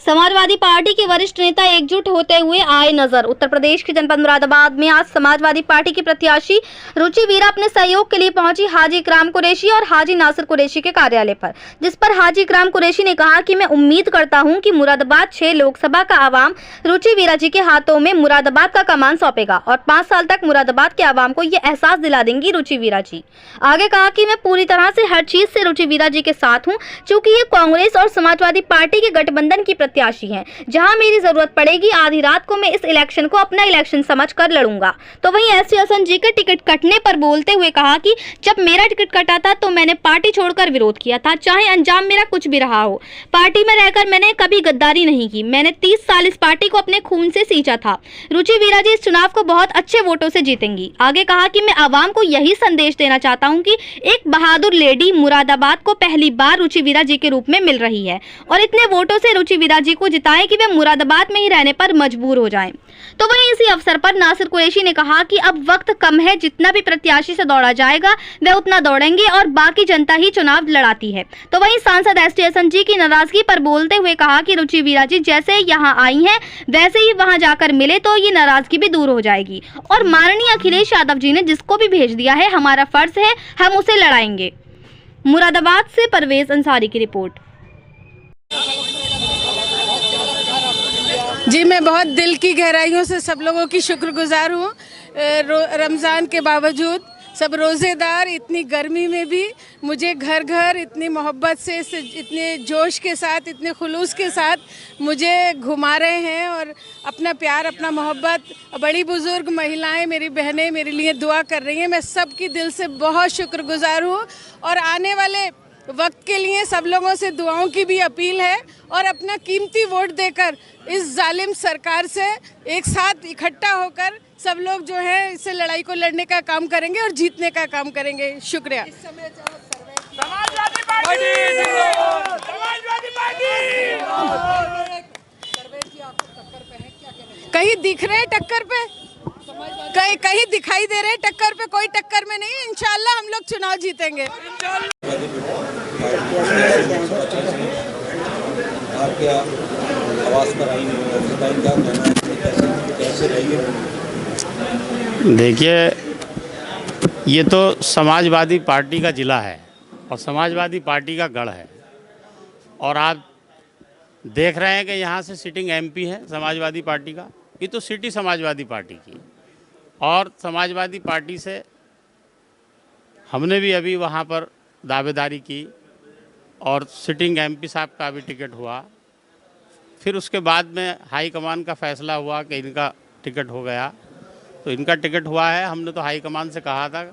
Samajwadi party के वरिष्ठ नेता एकजुट होते हुए आए नजर। उत्तर प्रदेश के जनपद मुरादाबाद में आज समाजवादी पार्टी की प्रत्याशी रुचि वीरा अपने सहयोग के लिए पहुंची हाजी इकराम कुरैशी और हाजी नासिर कुरैशी के कार्यालय पर, जिस पर हाजी इकराम कुरैशी ने कहा कि मैं उम्मीद करता हूं कि मुरादाबाद 6 लोकसभा का आवाम रुचि वीरा जी के हाथों में मुरादाबाद का कमान सौंपेगा और 5 साल तक मुरादाबाद के आवाम को ये एहसास दिला देंगी रुचि वीरा जी। आगे कहा कि मैं पूरी तरह से हर चीज से रुचि वीरा जी के साथ हूँ, चूँकि ये कांग्रेस और समाजवादी पार्टी के गठबंधन की प्रत्याशी हैं। जहां मेरी जरूरत पड़ेगी आधी रात को मैं इस इलेक्शन को अपना इलेक्शन समझकर लड़ूंगा। तो वहीं एसटी हसन जी के टिकट कटने पर बोलते हुए कहा कि जब मेरा टिकट कटा था तो मैंने पार्टी छोड़कर विरोध किया था, चाहे अंजाम मेरा कुछ भी रहा हो। पार्टी में रहकर मैंने कभी गद्दारी नहीं की। मैंने 30 साल इस पार्टी को अपने खून से सींचा था। रुचि वीरा जी इस चुनाव को बहुत अच्छे वोटों से जीतेंगी। आगे कहा कि मैं आवाम को यही संदेश देना चाहता हूं कि एक बहादुर लेडी मुरादाबाद को पहली बार रुचि वीरा जी के रूप में मिल रही है और इतने वोटों से रुचि वीरा जी को जिताएं कि वे मुरादाबाद में ही रहने पर मजबूर हो जाएं। तो वहीं इसी अवसर पर नासिर कुरैशी ने कहा कि अब वक्त कम है, जितना भी प्रत्याशी से दौड़ा जाएगा वे उतना दौड़ेंगे और बाकी जनता ही चुनाव लड़ाती है। तो वहीं सांसद एसटी हसन जी की नाराजगी पर बोलते हुए कहा कि रुचि वीरा जी जैसे यहाँ आई हैं वैसे ही वहां जाकर मिले तो ये नाराजगी भी दूर हो जाएगी और माननीय अखिलेश यादव जी ने जिसको भी भेज दिया है हमारा फर्ज है, हम उसे लड़ाएंगे। मुरादाबाद से परवेज अंसारी की रिपोर्ट। जी, मैं बहुत दिल की गहराइयों से सब लोगों की शुक्रगुजार हूँ। रमज़ान के बावजूद सब रोज़ेदार इतनी गर्मी में भी मुझे घर घर इतनी मोहब्बत से इतने जोश के साथ, इतने खुलूस के साथ मुझे घुमा रहे हैं और अपना प्यार, अपना मोहब्बत, बड़ी बुज़ुर्ग महिलाएं, मेरी बहनें मेरे लिए दुआ कर रही हैं। मैं सबकी दिल से बहुत शुक्रगुजार हूँ और आने वाले वक्त के लिए सब लोगों से दुआओं की भी अपील है और अपना कीमती वोट देकर इस जालिम सरकार से एक साथ इकट्ठा होकर सब लोग जो है इससे लड़ाई को लड़ने का काम करेंगे और जीतने का काम करेंगे। शुक्रिया। समाजवादी पार्टी कहीं दिख रहे हैं टक्कर पे, कहीं दिखाई दे रहे हैं टक्कर पे, कोई टक्कर में नहीं। इंशाल्लाह हम लोग चुनाव जीतेंगे। देखिए, ये तो समाजवादी पार्टी का ज़िला है और समाजवादी पार्टी का गढ़ है और आप देख रहे हैं कि यहाँ से सिटिंग एमपी है समाजवादी पार्टी का। ये तो सिटी समाजवादी पार्टी की और समाजवादी पार्टी से हमने भी अभी वहाँ पर दावेदारी की और सिटिंग एमपी साहब का भी टिकट हुआ। फिर उसके बाद में हाई कमान का फैसला हुआ कि इनका टिकट हो गया, तो इनका टिकट हुआ है। हमने तो हाई कमान से कहा था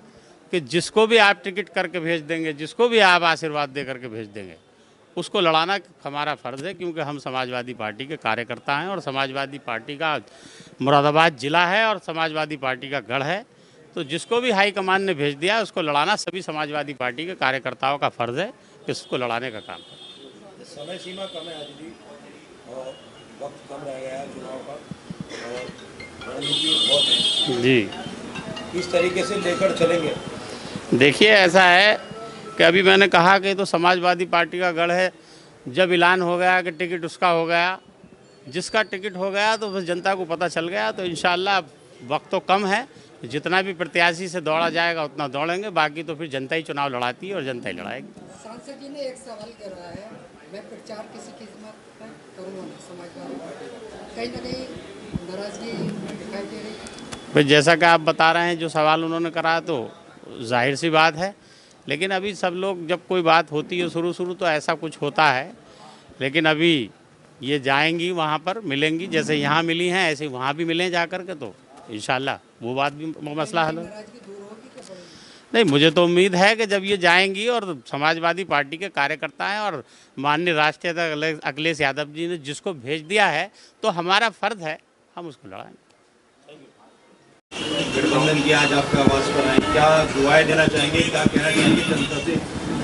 कि जिसको भी आप टिकट करके भेज देंगे, जिसको भी आप आशीर्वाद दे करके भेज देंगे, उसको लड़ाना हमारा फ़र्ज़ है, क्योंकि हम समाजवादी पार्टी के कार्यकर्ता हैं और समाजवादी पार्टी का मुरादाबाद ज़िला है और समाजवादी पार्टी का गढ़ है। तो जिसको भी हाई कमान ने भेज दिया उसको लड़ाना सभी समाजवादी पार्टी के कार्यकर्ताओं का फ़र्ज़ है कि उसको लड़ाने का काम करें। समय सीमा कम है आज भी और वक्त कम रह गया है चुनाव का और रणनीति बहुत है जी, किस तरीके से लेकर चलेंगे? देखिए, ऐसा है कि अभी मैंने कहा कि तो समाजवादी पार्टी का गढ़ है। जब ऐलान हो गया कि टिकट उसका हो गया, जिसका टिकट हो गया तो बस जनता को पता चल गया। तो इंशाल्लाह वक्त तो कम है, जितना भी प्रत्याशी से दौड़ा जाएगा उतना दौड़ेंगे, बाकी तो फिर जनता ही चुनाव लड़ाती है और जनता ही लड़ाएगी। सांसद जी ने एक सवाल कर रहा है, मैं प्रचार किसी किस्मत में करूँगा समाजवादी पार्टी का, कहीं ना कहीं नाराजगी दिखाई दे रही है। भाई, जैसा कि आप बता रहे हैं, जो सवाल उन्होंने करा तो जाहिर सी बात है, लेकिन अभी सब लोग जब कोई बात होती है शुरू तो ऐसा कुछ होता है, लेकिन अभी ये जाएंगी वहाँ पर मिलेंगी, जैसे यहाँ मिली हैं ऐसे वहाँ भी मिलें जा कर के, तो इंशाल्लाह वो बात भी वो मसला हल हो। नहीं, मुझे तो उम्मीद है कि जब ये जाएंगी और समाजवादी पार्टी के कार्यकर्ता हैं और माननीय राष्ट्रीय अध्यक्ष अखिलेश यादव जी ने जिसको भेज दिया है तो हमारा फ़र्ज़ है, हम उसको लड़ाएंगे। गठबंधन की आज आपका आवाज पर आए, क्या दुआएं देना चाहेंगे, क्या कहना चाहेंगे जनता से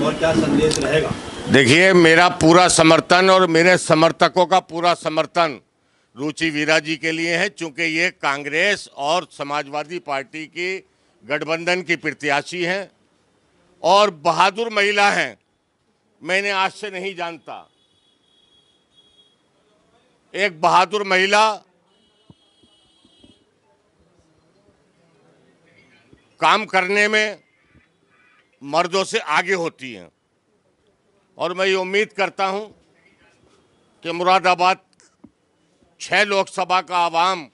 और क्या संदेश रहेगा? देखिए, मेरा पूरा समर्थन और मेरे समर्थकों का पूरा समर्थन रुचि वीरा जी के लिए है, चूँकि ये कांग्रेस और समाजवादी पार्टी की गठबंधन की प्रत्याशी हैं और बहादुर महिला हैं। मैंने आज से नहीं जानता, एक बहादुर महिला काम करने में मर्दों से आगे होती हैं और मैं ये उम्मीद करता हूं कि मुरादाबाद 6 लोकसभा का आवाम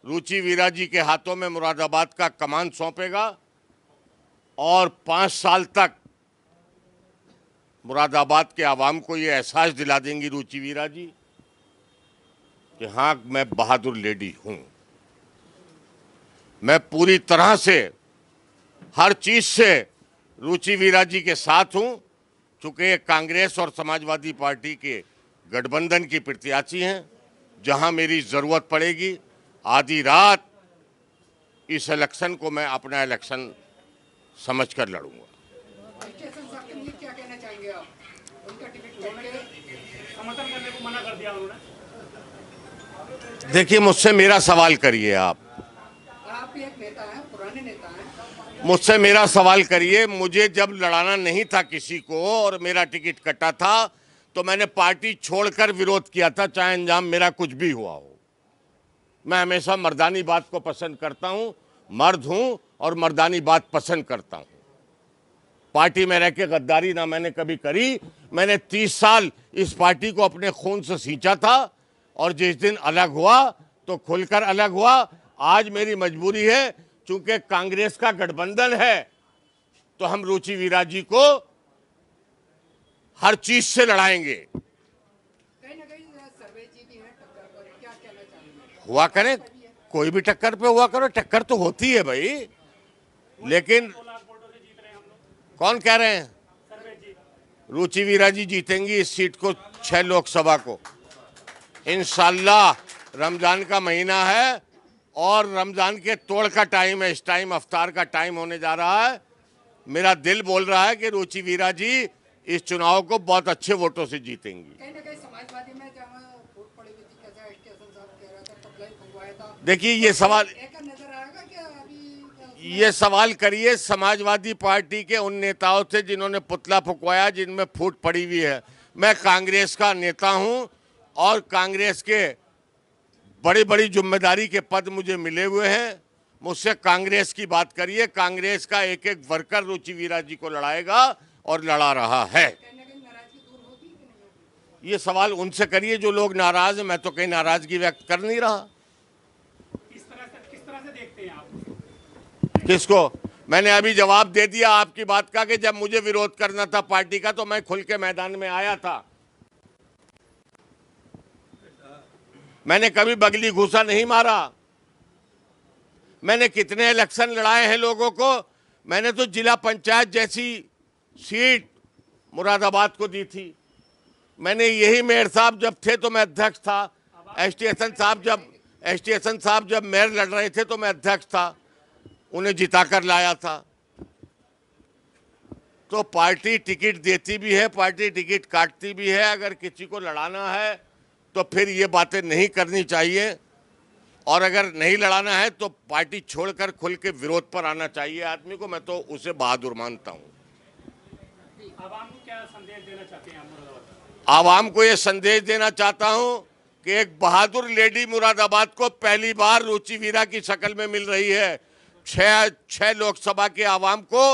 रुचि वीरा जी के हाथों में मुरादाबाद का कमान सौंपेगा और 5 साल तक मुरादाबाद के आवाम को ये एहसास दिला देंगी रुचि वीरा जी कि हाँ, मैं बहादुर लेडी हूं। मैं पूरी तरह से हर चीज से रुचि वीरा जी के साथ हूं, चूंकि ये कांग्रेस और समाजवादी पार्टी के गठबंधन की प्रत्याशी हैं। जहां मेरी जरूरत पड़ेगी आधी रात इस इलेक्शन को मैं अपना इलेक्शन समझकर लड़ूंगा। स्टेशन साहब के लिए क्या कहना चाहेंगे आप? उनका टिकट समर्थन करने को मना कर दिया उन्होंने। देखिए, मुझसे मेरा सवाल करिए। आप भी एक नेता हैं, पुराने नेता हैं। मुझसे मेरा सवाल करिए। मुझे जब लड़ाना नहीं था किसी को और मेरा टिकट कटा था तो मैंने पार्टी छोड़कर विरोध किया था, चाहे अंजाम मेरा कुछ भी हुआ हो। मैं हमेशा मर्दानी बात को पसंद करता हूं, मर्द हूं और मर्दानी बात पसंद करता हूं। पार्टी में रह के गद्दारी ना मैंने कभी करी। मैंने 30 साल इस पार्टी को अपने खून से सींचा था और जिस दिन अलग हुआ तो खुलकर अलग हुआ। आज मेरी मजबूरी है, चूंकि कांग्रेस का गठबंधन है तो हम रुचि वीरा जी को हर चीज से लड़ाएंगे। कहीं ना कहीं सर्वे जी भी हैं टक्कर पर, क्या कहना चाहेंगे? हुआ करें, कोई भी टक्कर पे हुआ करो, टक्कर तो होती है भाई। लेकिन कौन कह रहे हैं? रुचि वीरा जी जीतेंगी इस सीट को, 6 लोकसभा को इंशाल्लाह। रमजान का महीना है और रमजान के तोड़ का टाइम है। इस टाइम अफ्तार का टाइम होने जा रहा है। मेरा दिल बोल रहा है कि रुचि वीरा जी इस चुनाव को बहुत अच्छे वोटों से जीतेंगी। कहीं ना कहीं समाजवादी में जहाँ फूट पड़ी हुई थी, कैसा स्टेशन साहब कह रहा था, पतला ही फंगवाया था। देखिए, ये सवाल एक नजर आएगा क्या अभी? ये सवाल करिए समाजवादी पार्टी के उन नेताओं से जिन्होंने पुतला फुकवाया, जिनमें फूट पड़ी हुई है। मैं कांग्रेस का नेता हूं और कांग्रेस के बड़ी बड़ी जिम्मेदारी के पद मुझे मिले हुए हैं। मुझसे कांग्रेस की बात करिए। कांग्रेस का एक एक वर्कर रुचि वीरा जी को लड़ाएगा और लड़ा रहा है। ये सवाल उनसे करिए जो लोग नाराज हैं। मैं तो कहीं नाराजगी व्यक्त कर नहीं रहा। किस तरह से देखते हैं आप? किसको? मैंने अभी जवाब दे दिया आपकी बात का कि जब मुझे विरोध करना था पार्टी का तो मैं खुल के मैदान में आया था। मैंने कभी बगली घूसा नहीं मारा। मैंने कितने इलेक्शन लड़ाए हैं लोगों को। मैंने तो जिला पंचायत जैसी सीट मुरादाबाद को दी थी। मैंने यही मेयर साहब जब थे तो मैं अध्यक्ष था। एसटीएसन साहब जब मेयर लड़ रहे थे तो मैं अध्यक्ष था, उन्हें जिताकर लाया था। तो पार्टी टिकट देती भी है, पार्टी टिकट काटती भी है। अगर किसी को लड़ाना है तो फिर ये बातें नहीं करनी चाहिए और अगर नहीं लड़ाना है तो पार्टी छोड़कर खुल के विरोध पर आना चाहिए आदमी को। मैं तो उसे बहादुर मानता हूँ। आवाम को क्या संदेश देना चाहते हैं आप मुरादाबाद? आवाम को ये संदेश देना चाहता हूँ कि एक बहादुर लेडी मुरादाबाद को पहली बार रुचि वीरा की शक्ल में मिल रही है। 6 लोकसभा के आवाम को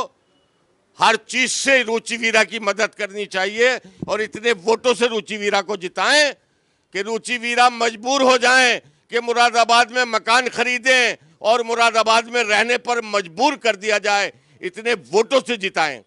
हर चीज से रुचि वीरा की मदद करनी चाहिए और इतने वोटों से रुचि वीरा को जिताएं कि रुचि वीरा मजबूर हो जाएं कि मुरादाबाद में मकान खरीदें और मुरादाबाद में रहने पर मजबूर कर दिया जाए। इतने वोटों से जिताएं।